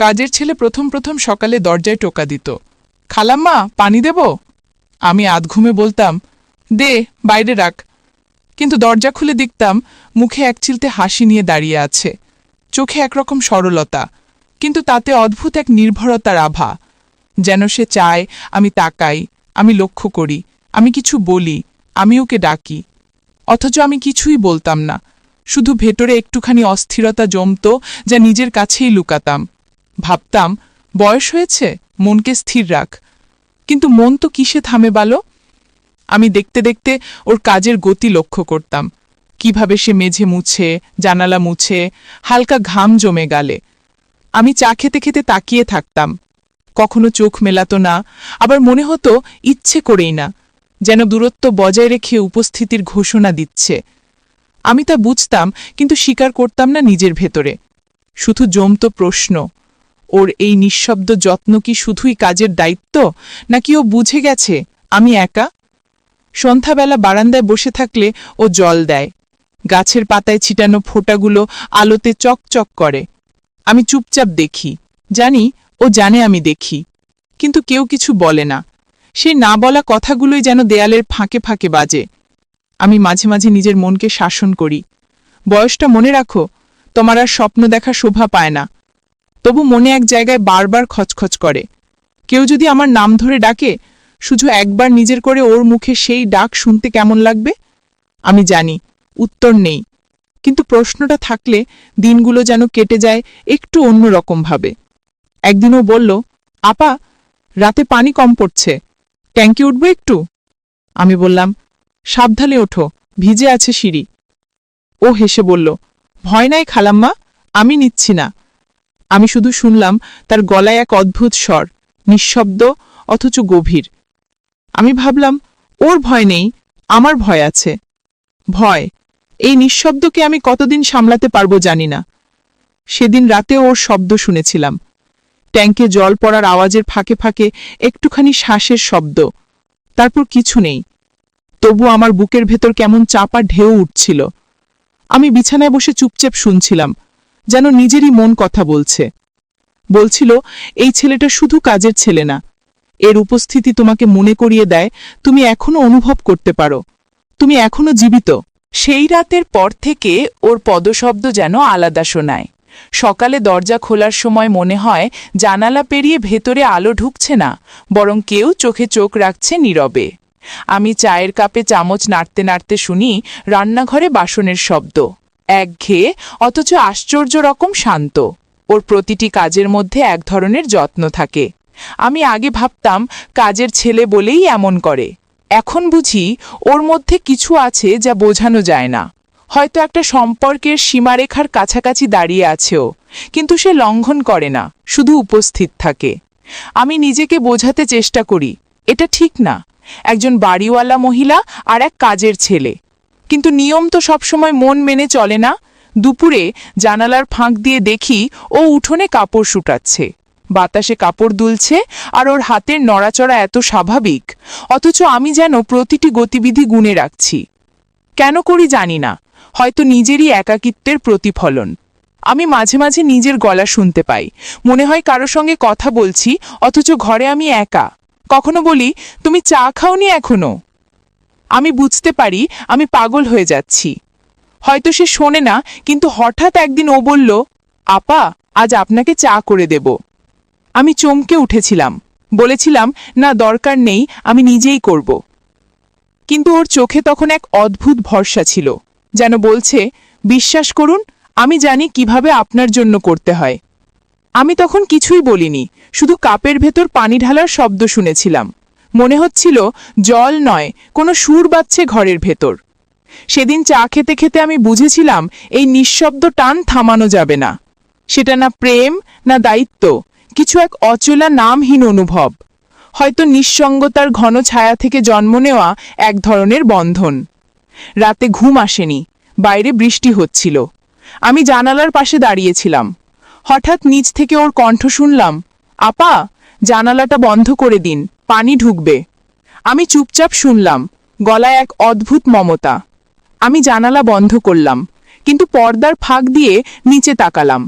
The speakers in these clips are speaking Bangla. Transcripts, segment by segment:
কাজের ছেলে প্রথম প্রথম সকালে দরজায় টোকা দিত। খালাম্মা, পানি দেব? আমি আধঘুমে বলতাম, দে, বাইরে রাখ। কিন্তু দরজা খুলে দেখতাম মুখে একচিলতে হাসি নিয়ে দাঁড়িয়ে আছে, চোখে একরকম সরলতা, কিন্তু তাতে অদ্ভুত এক নির্ভরতার আভা। যেন সে চায় আমি তাকাই, আমি লক্ষ্য করি, আমি কিছু বলি, আমি ওকে ডাকি। অথচ আমি কিছুই বলতাম না, শুধু ভেতরে একটুখানি অস্থিরতা জমত, যা নিজের কাছেই লুকাতাম। ভাবতাম, বয়স হয়েছে, মনকে স্থির রাখ। কিন্তু মন তো কিসে থামে বলো? আমি দেখতে দেখতে ওর কাজের গতি লক্ষ্য করতাম, কিভাবে সে মেঝে মুছে, জানালা মুছে, হালকা ঘাম জমে গালে। আমি চা খেতে খেতে তাকিয়ে থাকতাম, কখনো চোখ মেলাতো না, আবার মনে হতো ইচ্ছে করেই না, যেন দূরত্ব বজায় রেখে উপস্থিতির ঘোষণা দিচ্ছে। আমি তা বুঝতাম, কিন্তু স্বীকার করতাম না নিজের ভেতরে। শুধু জমতো প্রশ্ন, ওর এই নিঃশব্দ যত্ন কি শুধুই কাজের দায়িত্ব, নাকি ও বুঝে গেছে আমি একা? সন্ধ্যাবেলা বারান্দায় বসে থাকলে ও জল দেয়, গাছের পাতায় ছিটানো ফোঁটাগুলো আলোতে চকচক করে। আমি চুপচাপ দেখি, জানি ও জানে আমি দেখি, কিন্তু কেউ কিছু বলে না। সেই না বলা কথাগুলোই যেন দেয়ালের ফাঁকে ফাঁকে বাজে। আমি মাঝে মাঝে নিজের মনকে শাসন করি, বয়সটা মনে রাখো, তোমার আর স্বপ্ন দেখা শোভা পায় না। তবু মনে এক জায়গায় বারবার খচখচ করে, কেউ যদি আমার নাম ধরে ডাকে, শুধু একবার নিজের করে ওর মুখে সেই ডাক শুনতে কেমন লাগবে? আমি জানি উত্তর নেই, কিন্তু প্রশ্নটা থাকলে দিনগুলো যেন কেটে যায় একটু অন্যরকমভাবে। একদিনও বলল, আপা, রাতে পানি কম পড়ছে, ট্যাঙ্কে উঠবো একটু? আমি বললাম, সাবধানে ওঠো, ভিজে আছে সিঁড়ি। ও হেসে বলল, ভয় নাই খালাম্মা, আমি নিচ্ছি না। আমি শুধু শুনলাম তার গলায় এক অদ্ভুত স্বর, নিঃশব্দ অথচ গভীর। আমি ভাবলাম, ওর ভয় নেই, আমার ভয় আছে। ভয়, এই নিঃশব্দকে আমি কতদিন সামলাতে পারবো জানি না। সেদিন রাতে ওর শব্দ শুনেছিলাম, ট্যাঙ্কে জল পড়ার আওয়াজের ফাঁকে ফাঁকে একটুখানি শ্বাসের শব্দ, তারপর কিছু নেই। তবু আমার বুকের ভেতর কেমন চাপা ঢেউ উঠছিল। আমি বিছানায় বসে চুপচাপ শুনছিলাম, যেন নিজেরই মন কথা বলছে। বলছিল, এই ছেলেটা শুধু কাজের ছেলে না, এর উপস্থিতি তোমাকে মনে করিয়ে দেয় তুমি এখনো অনুভব করতে পারো, তুমি এখনো জীবিত। সেই রাতের পর থেকে ওর পদশব্দ যেন আলাদা শোনায়। সকালে দরজা খোলার সময় মনে হয় জানালা পেরিয়ে ভেতরে আলো ঢুকছে না, বরং কেউ চোখে চোখ রাখছে নীরবে। আমি চায়ের কাপে চামচ নাড়তে নাড়তে শুনি রান্নাঘরে বাসনের শব্দ, একঘেয়ে অথচ আশ্চর্য রকম শান্ত। ওর প্রতিটি কাজের মধ্যে এক ধরনের যত্ন থাকে। আমি আগে ভাবতাম কাজের ছেলে বলেই এমন করে, এখন বুঝি ওর মধ্যে কিছু আছে যা বোঝানো যায় না। হয়তো একটা সম্পর্কের সীমারেখার কাছাকাছি দাঁড়িয়ে আছেও, কিন্তু সে লঙ্ঘন করে না, শুধু উপস্থিত থাকে। আমি নিজেকে বোঝাতে চেষ্টা করি, এটা ঠিক না, একজন বাড়িওয়ালা মহিলা আর এক কাজের ছেলে। কিন্তু নিয়ম তো সবসময় মন মেনে চলে না। দুপুরে জানালার ফাঁক দিয়ে দেখি ও উঠোনে কাপড় শুকাচ্ছে, বাতাসে কাপড় দুলছে, আর ওর হাতের নড়াচড়া এত স্বাভাবিক, অথচ আমি যেন প্রতিটি গতিবিধি গুণে রাখছি। কেন করি জানি না, হয়তো নিজেরই একাকিত্বের প্রতিফলন। আমি মাঝে মাঝে নিজের গলা শুনতে পাই, মনে হয় কারো সঙ্গে কথা বলছি, অথচ ঘরে আমি একা। কখনো বলি, তুমি চা খাওনি এখনো? আমি বুঝতে পারি আমি পাগল হয়ে যাচ্ছি। হয়তো সে শোনে না, কিন্তু হঠাৎ একদিন ও বলল, আপা, আজ আপনাকে চা করে দেব। আমি চমকে উঠেছিলাম, বলেছিলাম, না দরকার নেই, আমি নিজেই করব। কিন্তু ওর চোখে তখন এক অদ্ভুত ভরসা ছিল, যেন বলছে, বিশ্বাস করুন, আমি জানি কিভাবে আপনার জন্য করতে হয়। আমি তখন কিছুই বলিনি, শুধু কাপের ভেতর পানি ঢালার শব্দ শুনেছিলাম। মনে হচ্ছিল জল নয়, কোনো সুর বাজছে ঘরের ভেতর। সেদিন চা খেতে খেতে আমি বুঝেছিলাম এই নিঃশব্দ টান থামানো যাবে না। সেটা না প্রেম, না দায়িত্ব, কিছু এক অচলা নামহীন অনুভব, হয়তো নিঃসঙ্গতার ঘন ছায়া থেকে জন্ম নেওয়া এক ধরনের বন্ধন। রাতে ঘুম আসেনি, বাইরে বৃষ্টি হচ্ছিল। আমি জানালার পাশে দাঁড়িয়েছিলাম। হঠাৎ নিচ থেকে ওর কণ্ঠ শুনলাম, আপা, জানালাটা বন্ধ করে দিন, পানি ঢুকবে। আমি চুপচাপ শুনলাম, গলায় এক অদ্ভুত মমতা। আমি জানালা বন্ধ করলাম, কিন্তু পর্দার ফাঁক দিয়ে নিচে তাকালাম।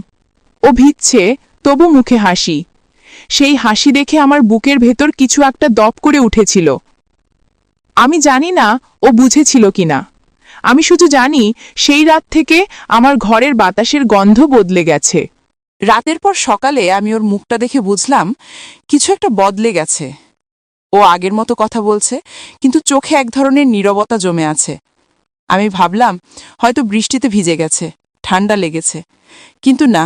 ও ভিজছে, তবু মুখে হাসি। সেই হাসি দেখে আমার বুকের ভেতর কিছু একটা দপ করে উঠেছিল। আমি জানি না ও বুঝেছিল কিনা। আমি শুধু জানি সেই রাত থেকে আমার ঘরের বাতাসের গন্ধ বদলে গেছে। রাতের পর সকালে আমি ওর মুখটা দেখে বুঝলাম কিছু একটা বদলে গেছে। ও আগের মতো কথা বলছে, কিন্তু চোখে এক ধরনের নীরবতা জমে আছে। আমি ভাবলাম হয়তো বৃষ্টিতে ভিজে গেছে, ঠান্ডা লেগেছে, কিন্তু না,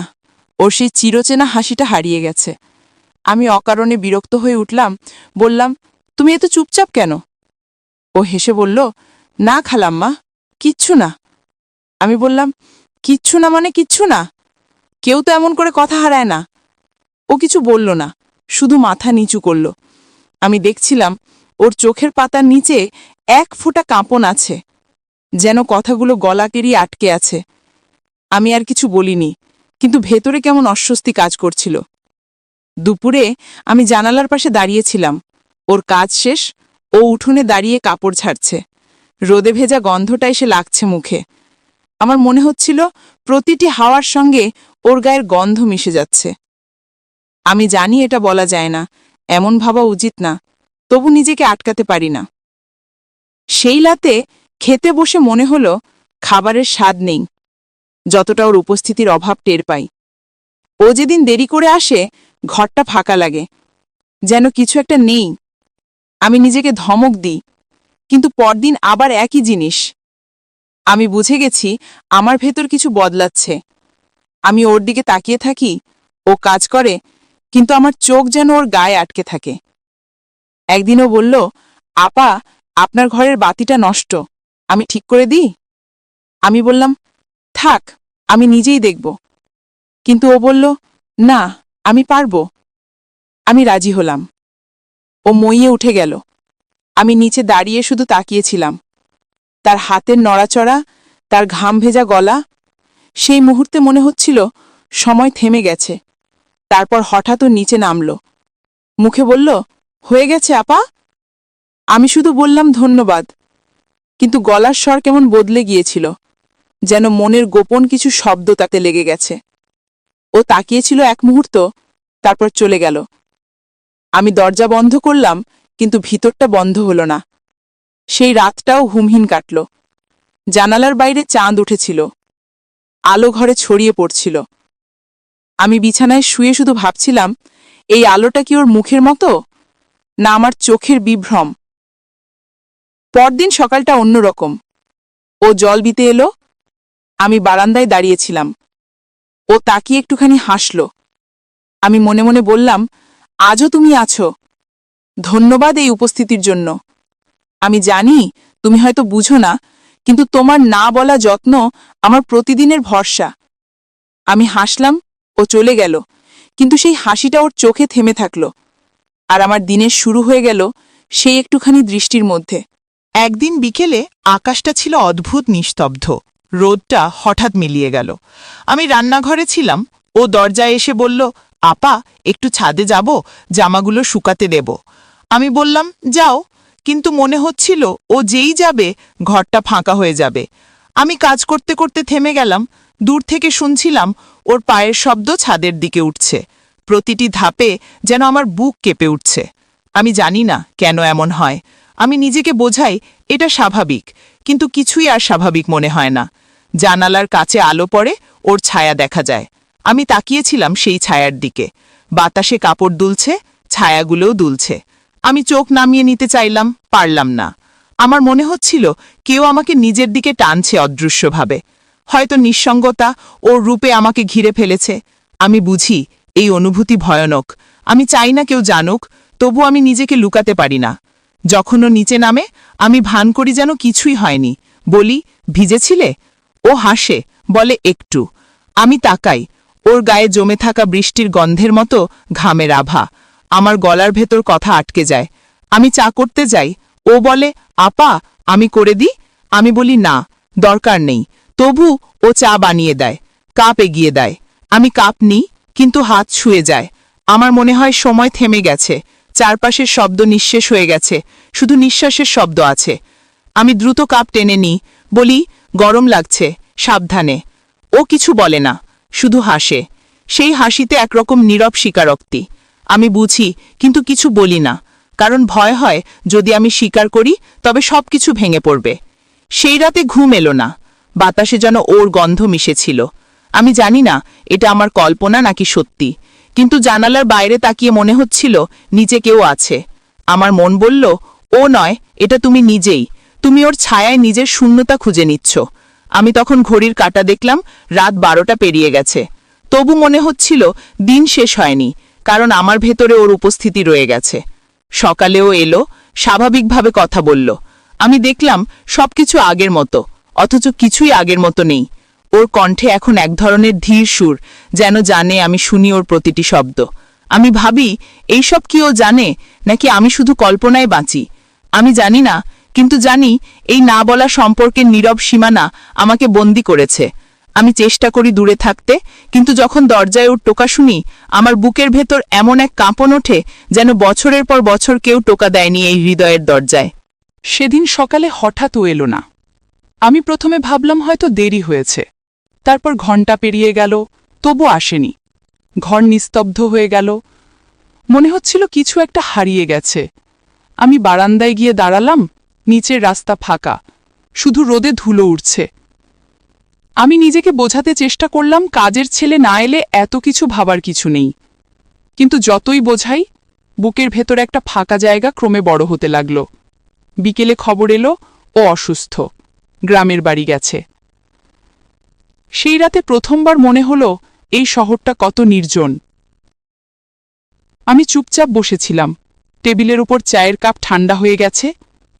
ওর সেই চিরচেনা হাসিটা হারিয়ে গেছে। আমি অকারণে বিরক্ত হয়ে উঠলাম, বললাম, তুমি এত চুপচাপ কেন? ও হেসে বলল, না খালাম্মা, কিচ্ছু না। আমি বললাম, কিচ্ছু না মানে কিচ্ছু না? কেউ তো এমন করে কথা হারায় না। ও কিছু বলল না, শুধু মাথা নিচু করল। আমি দেখছিলাম ওর চোখের পাতার নিচে এক ফোঁটা কাঁপন আছে, যেন কথাগুলো গলা কেরিয়ে আটকে আছে। আমি আর কিছু বলিনি, কিন্তু ভেতরে কেমন অস্বস্তি কাজ করছিল। দুপুরে আমি জানালার পাশে দাঁড়িয়েছিলাম। ওর কাজ শেষ, ও উঠোনে দাঁড়িয়ে কাপড় ছাড়ছে। রোদে ভেজা গন্ধটা এসে লাগছে মুখে। আমার মনে হচ্ছিল প্রতিটি হাওয়ার সঙ্গে ওর গায়ের গন্ধ মিশে যাচ্ছে। আমি জানি এটা বলা যায় না, এমন ভাবা উচিত না, তবু নিজেকে আটকাতে পারি না। সেই রাতে খেতে বসে মনে হলো খাবারের স্বাদ নেই, যতটা ওর উপস্থিতির অভাব টের পাই। ও যেদিন দেরি করে আসে, ঘরটা ফাঁকা লাগে, যেন কিছু একটা নেই। আমি নিজেকে ধমক দিই, কিন্তু পরদিন আবার একই জিনিস। আমি বুঝে গেছি আমার ভেতর কিছু বদলাচ্ছে। আমি ওর দিকে তাকিয়ে থাকি, ও কাজ করে, কিন্তু আমার চোখ যেন ওর গায়ে আটকে থাকে। একদিনও বলল, আপা, আপনার ঘরের বাতিটা নষ্ট, আমি ঠিক করে দিই? আমি বললাম, থাক, আমি নিজেই দেখব। কিন্তু ও বলল, না, আমি পারব। আমি রাজি হলাম। ও মইয়ে উঠে গেল। আমি নিচে দাঁড়িয়ে শুধু তাকিয়েছিলাম। তার হাতের নড়াচড়া, তার ঘাম ভেজা গলা, সেই মুহূর্তে মনে হচ্ছিল সময় থেমে গেছে। তারপর হঠাৎ ও নিচে নামল, মুখে বলল, হয়ে গেছে আপা? আমি শুধু বললাম ধন্যবাদ, কিন্তু গলার স্বর কেমন বদলে গিয়েছিল, যেন মনের গোপন কিছু শব্দ তাতে লেগে গেছে। ও তাকিয়েছিল এক মুহূর্ত, তারপর চলে গেল। আমি দরজা বন্ধ করলাম, কিন্তু ভিতরটা বন্ধ হল না। সেই রাতটাও হুমহীন কাটল। জানালার বাইরে চাঁদ উঠেছিল, আলো ঘরে ছড়িয়ে পড়ছিল। আমি বিছানায় শুয়ে শুধু ভাবছিলাম, এই আলোটা কি ওর মুখের মতো, না আমার চোখের বিভ্রম? পরদিন সকালটা অন্যরকম। ও জল দিতে এলো। আমি বারান্দায় দাঁড়িয়েছিলাম। ও তাকিয়ে একটুখানি হাসল। আমি মনে মনে বললাম, আজও তুমি আছো, ধন্যবাদ এই উপস্থিতির জন্য। আমি জানি তুমি হয়তো বুঝো না, কিন্তু তোমার না বলা যত্ন আমার প্রতিদিনের ভরসা। আমি হাসলাম, ও চলে গেল, কিন্তু সেই হাসিটা ওর চোখে থেমে থাকল। আর আমার দিনের শুরু হয়ে গেল সেই একটুখানি দৃষ্টির মধ্যে। একদিন বিকেলে আকাশটা ছিল অদ্ভুত নিস্তব্ধ, রোদটা হঠাৎ মিলিয়ে গেল। আমি রান্নাঘরে ছিলাম, ও দরজায় এসে বলল, আপা, একটু ছাদে যাব, জামাগুলো শুকাতে দেব। আমি বললাম, যাও, কিন্তু মনে হচ্ছিল ও যেই যাবে ঘরটা ফাঁকা হয়ে যাবে। আমি কাজ করতে করতে থেমে গেলাম। দূর থেকে শুনছিলাম ওর পায়ের শব্দ ছাদের দিকে উঠছে। প্রতিটি ধাপে যেন আমার বুক কেঁপে উঠছে। আমি জানি না কেন এমন হয়। আমি নিজেকে বোঝাই এটা স্বাভাবিক, কিন্তু কিছুই আর স্বাভাবিক মনে হয় না। জানালার কাছে আলো পড়ে, ওর ছায়া দেখা যায়। আমি তাকিয়েছিলাম সেই ছায়ার দিকে। বাতাসে কাপড় দুলছে, ছায়াগুলোও দুলছে। আমি চোখ নামিয়ে নিতে চাইলাম, পারলাম না। আমার মনে হচ্ছিল কেউ আমাকে নিজের দিকে টানছে অদৃশ্যভাবে। হয়তো নিঃসঙ্গতা ওর রূপে আমাকে ঘিরে ফেলেছে। আমি বুঝি এই অনুভূতি ভয়ানক। আমি চাই না কেউ জানুক, তবু আমি নিজেকে লুকাতে পারি না। যখন ও নিচে নামে, আমি ভান করি যেন কিছুই হয়নি। বলি, ভিজেছিলে? ও হাসে, বলে, একটু। আমি তাকাই, ওর গায়ে জমে থাকা বৃষ্টির গন্ধের মতো ঘামের আভা। আমার গলার ভেতর কথা আটকে যায়। আমি চা করতে যাই, ও বলে, আপা, আমি করে দিই? আমি বলি, না, দরকার নেই। তবু ও চা বানিয়ে দেয়, কাপ এগিয়ে দেয়। আমি কাপ নিই, কিন্তু হাত ছুঁয়ে যায়। আমার মনে হয় সময় থেমে গেছে, চারপাশের শব্দ নিঃশেষ হয়ে গেছে, শুধু নিঃশ্বাসের শব্দ আছে। আমি দ্রুত কাপ টেনে নিই, বলি, গরম লাগছে, সাবধানে। ও কিছু বলে না, শুধু হাসে। সেই হাসিতে একরকম নীরব স্বীকারোক্তি। আমি বুঝি, কিন্তু কিছু বলি না, কারণ ভয় হয় যদি আমি স্বীকার করি তবে সবকিছু ভেঙে পড়বে। সেই রাতে ঘুম এলো না, বাতাসে যেন ওর গন্ধ মিশেছিল। আমি জানি না এটা আমার কল্পনা নাকি সত্যি, কিন্তু জানালার বাইরে তাকিয়ে মনে হচ্ছিল নিচে কেউ আছে। আমার মন বলল, ও নয়, এটা তুমি নিজেই, তুমি ওর ছায়ায় নিজের শূন্যতা খুঁজে নিচ্ছ। আমি তখন ঘড়ির কাঁটা দেখলাম, রাত 12টা পেরিয়ে গেছে। তবু মনে হচ্ছিল দিন শেষ হয়নি, কারণ আমার ভেতরে ওর উপস্থিতি রয়ে গেছে। সকালেও এলো, স্বাভাবিকভাবে কথা বলল। আমি দেখলাম সবকিছু আগের মতো, অথচ কিছুই আগের মতো নেই। ওর কণ্ঠে এখন এক ধরনের ধীর সুর, যেন জানে আমি শুনি ওর প্রতিটি শব্দ। আমি ভাবি, এইসব কি ও জানে, নাকি আমি শুধু কল্পনায় বাঁচি? আমি জানি না, কিন্তু জানি এই না বলা সম্পর্কের নীরব সীমানা আমাকে বন্দি করেছে। আমি চেষ্টা করি দূরে থাকতে, কিন্তু যখন দরজায় ওর টোকা শুনি, আমার বুকের ভেতর এমন এক কাঁপন ওঠে, যেন বছরের পর বছর কেউ টোকা দেয়নি এই হৃদয়ের দরজায়। সেদিন সকালে হঠাৎ ও এলো না। আমি প্রথমে ভাবলাম হয়তো দেরি হয়েছে। তারপর ঘণ্টা পেরিয়ে গেল, তবু আসেনি। ঘর নিস্তব্ধ হয়ে গেল, মনে হচ্ছিল কিছু একটা হারিয়ে গেছে। আমি বারান্দায় গিয়ে দাঁড়ালাম, নিচের রাস্তা ফাঁকা, শুধু রোদে ধুলো উঠছে। আমি নিজেকে বোঝাতে চেষ্টা করলাম কাজের ছেলে না এলে এত কিছু ভাবার কিছু নেই, কিন্তু যতই বোঝাই, বুকের ভেতর একটা ফাঁকা জায়গা ক্রমে বড় হতে লাগল। বিকেলে খবর এলো ও অসুস্থ, গ্রামের বাড়ি গেছে। সেই রাতে প্রথমবার মনে হলো এই শহরটা কত নির্জন। আমি চুপচাপ বসেছিলাম, টেবিলের উপর চায়ের কাপ ঠান্ডা হয়ে গেছে,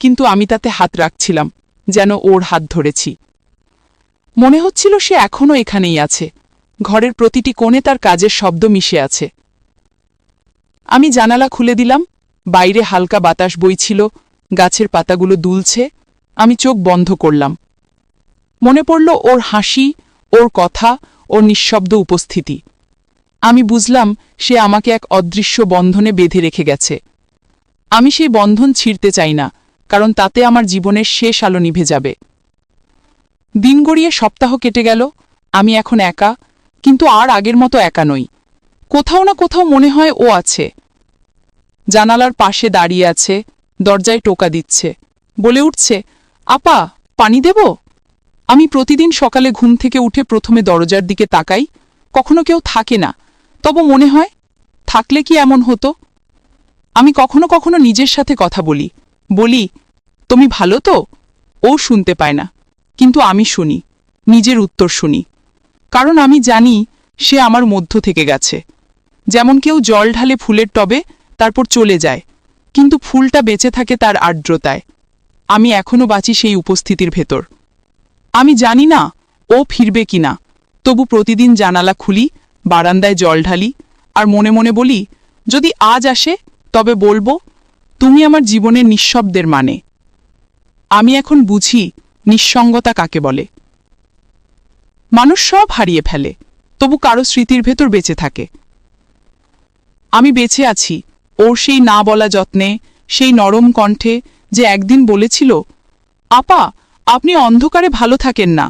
কিন্তু আমি তাতে হাত রাখছিলাম, যেন ওর হাত ধরেছি। মনে হচ্ছিল সে এখনও এখানেই আছে, ঘরের প্রতিটি কোণে তার কাজের শব্দ মিশে আছে। আমি জানালা খুলে দিলাম, বাইরে হালকা বাতাস বইছিল, গাছের পাতাগুলো দুলছে। আমি চোখ বন্ধ করলাম। মনে পড়ল ওর হাসি, ওর কথা, ওর নিঃশব্দ উপস্থিতি। আমি বুঝলাম সে আমাকে এক অদৃশ্য বন্ধনে বেঁধে রেখে গেছে। আমি সেই বন্ধন ছিঁড়তে চাই না, কারণ তাতে আমার জীবনের শেষ আলো নিভে যাবে। দিন গড়িয়ে সপ্তাহ কেটে গেল, আমি এখন একা, কিন্তু আর আগের মতো একা নই। কোথাও না কোথাও মনে হয় ও আছে। জানালার পাশে দাঁড়িয়ে আছে, দরজায় টোকা দিচ্ছে, বলে উঠছে, আপা, পানি দেব? আমি প্রতিদিন সকালে ঘুম থেকে উঠে প্রথমে দরজার দিকে তাকাই, কখনো কেউ থাকে না, তবু মনে হয় থাকলে কি এমন হতো। আমি কখনো কখনো নিজের সাথে কথা বলি, বলি, তুমি ভালো তো? ও শুনতে পায় না, কিন্তু আমি শুনি, নিজের উত্তর শুনি, কারণ আমি জানি সে আমার মধ্য থেকে গেছে। যেমন কেউ জল ঢালে ফুলের টবে, তারপর চলে যায়, কিন্তু ফুলটা বেঁচে থাকে তার আর্দ্রতায়। আমি এখনো বাঁচি সেই উপস্থিতির ভেতর। আমি জানি না ও ফিরবে কিনা, তবু প্রতিদিন জানালা খুলি, বারান্দায় জল ঢালি, আর মনে মনে বলি, যদি আজ আসে তবে বলবো, তুমি আমার জীবনের নিঃশব্দের মানে। আমি এখন বুঝি নিঃসঙ্গতা কাকে বলে। মানুষ সব হারিয়ে ফেলে, তবু কারো স্মৃতির ভেতর বেঁচে থাকে। আমি বেঁচে আছি ওর সেই না বলা যত্নে, সেই নরম কণ্ঠে, যে একদিন বলেছিল, আপা, আপনি অন্ধকারে ভালো থাকেন না।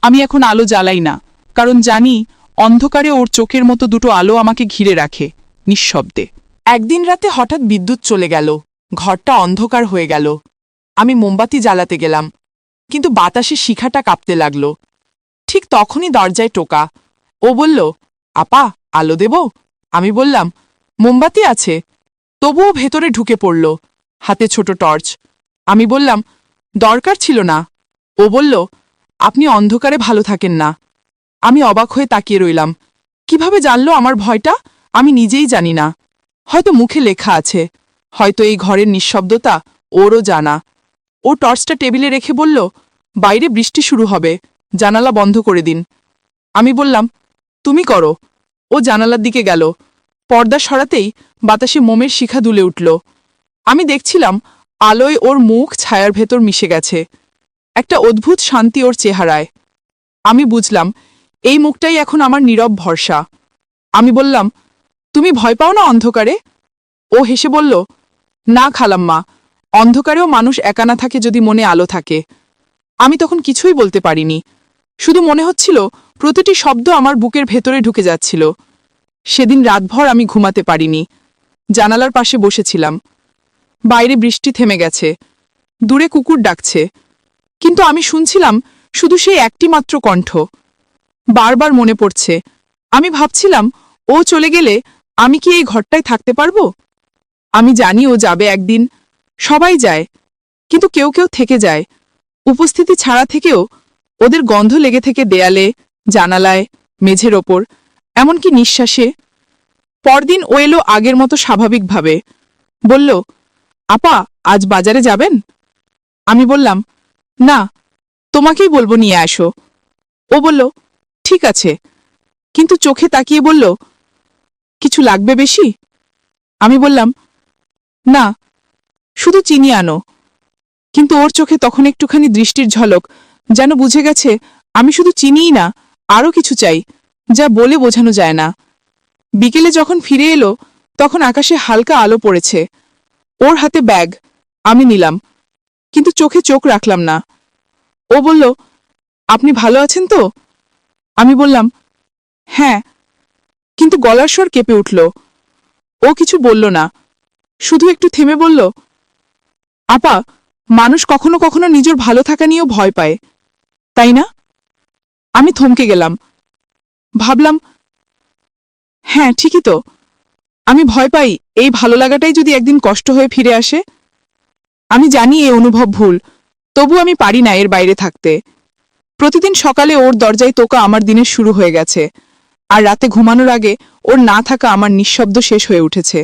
আমি এখন আলো জ্বালাই না, কারণ জানি অন্ধকারে ওর চোখের মতো দুটো আলো আমাকে ঘিরে রাখে, নিঃশব্দে। একদিন রাতে হঠাৎ বিদ্যুৎ চলে গেল, ঘরটা অন্ধকার হয়ে গেল। আমি মোমবাতি জ্বালাতে গেলাম, কিন্তু বাতাসে শিখাটা কাঁপতে লাগল। ঠিক তখনই দরজায় টোকা। ও বলল, আপা, আলো দেব? আমি বললাম, মোমবাতি আছে। তবুও ভেতরে ঢুকে পড়ল, হাতে ছোট টর্চ। আমি বললাম, দরকার ছিল না। ও বলল, আপনি অন্ধকারে ভালো থাকেন না। আমি অবাক হয়ে তাকিয়ে রইলাম। কিভাবে জানলো আমার ভয়টা, আমি নিজেই জানি না। হয়তো মুখে লেখা আছে, হয়তো এই ঘরের নিঃশব্দতা ওরও জানা। ও টর্চটা টেবিলে রেখে বলল, বাইরে বৃষ্টি শুরু হবে, জানালা বন্ধ করে দিন। আমি বললাম, তুমি করো। ও জানালার দিকে গেল, পর্দা সরাতেই বাতাসে মোমের শিখা দুলে উঠল। আমি দেখছিলাম আলোয় ওর মুখ ছায়ার ভেতর মিশে গেছে, একটা অদ্ভুত শান্তি ওর চেহারায়। আমি বুঝলাম এই মুখটাই এখন আমার নীরব ভরসা। আমি বললাম, তুমি ভয় পাও না অন্ধকারে? ও হেসে বলল, না খালাম্মা, অন্ধকারেও মানুষ একা না থাকে যদি মনে আলো থাকে। আমি তখন কিছুই বলতে পারিনি, শুধু মনে হচ্ছিল প্রতিটি শব্দ আমার বুকের ভেতরে ঢুকে যাচ্ছিল। সেদিন রাতভর আমি ঘুমাতে পারিনি। জানালার পাশে বসেছিলাম। বাইরে বৃষ্টি থেমে গেছে, দূরে কুকুর ডাকছে, কিন্তু আমি শুনছিলাম শুধু সেই একটি মাত্র কণ্ঠ। বারবার মনে পড়ছে। আমি ভাবছিলাম, ও চলে গেলে আমি কি এই ঘরটায় থাকতে পারবো? আমি জানি ও যাবে একদিন। সবাই যায়, কিন্তু কেউ কেউ থেকে যায়। উপস্থিতি ছাড়া থেকেও ওদের গন্ধ লেগে থেকে দেয়ালে, জানালায়, মেঝের ওপর, এমনকি নিঃশ্বাসে। পরদিন ও এলো আগের মতো স্বাভাবিকভাবে। বলল, আপা, আজ বাজারে যাবেন? আমি বললাম, না, তোমাকেই বলবো নিয়ে আসো। ও বলল, ঠিক আছে, কিন্তু চোখে তাকিয়ে বলল, কিছু লাগবে বেশি? আমি বললাম, না, শুধু চিনি আনো। কিন্তু ওর চোখে তখন একটুখানি দৃষ্টির ঝলক, যেন বুঝে গেছে আমি শুধু চিনিই না, আরও কিছু চাই, যা বলে বোঝানো যায় না। বিকেলে যখন ফিরে এলো, তখন আকাশে হালকা আলো পড়েছে। ওর হাতে ব্যাগ, আমি নিলাম, কিন্তু চোখে চোখ রাখলাম না। ও বলল, আপনি ভালো আছেন তো? আমি বললাম, হ্যাঁ, কিন্তু গলার স্বর কেঁপে উঠল। ও কিছু বলল না, শুধু একটু থেমে বলল, আপা, মানুষ কখনো কখনো নিজের ভালো থাকা নিয়েও ভয় পায়, তাই না? আমি থমকে গেলাম। ভাবলাম, হ্যাঁ, ঠিকই তো। আমি ভয় পাই এই ভালো লাগাটাই যদি একদিন কষ্ট হয়ে ফিরে আসে। আমি জানি এই অনুভব ভুল, তবু আমি পারি না এর বাইরে থাকতে। প্রতিদিন সকালে ওর দরজায় টোকা আমার দিনের শুরু হয়ে গেছে, আর রাতে ঘুমানোর আগে ওর না থাকা আমার নিঃশব্দ শেষ হয়ে উঠেছে।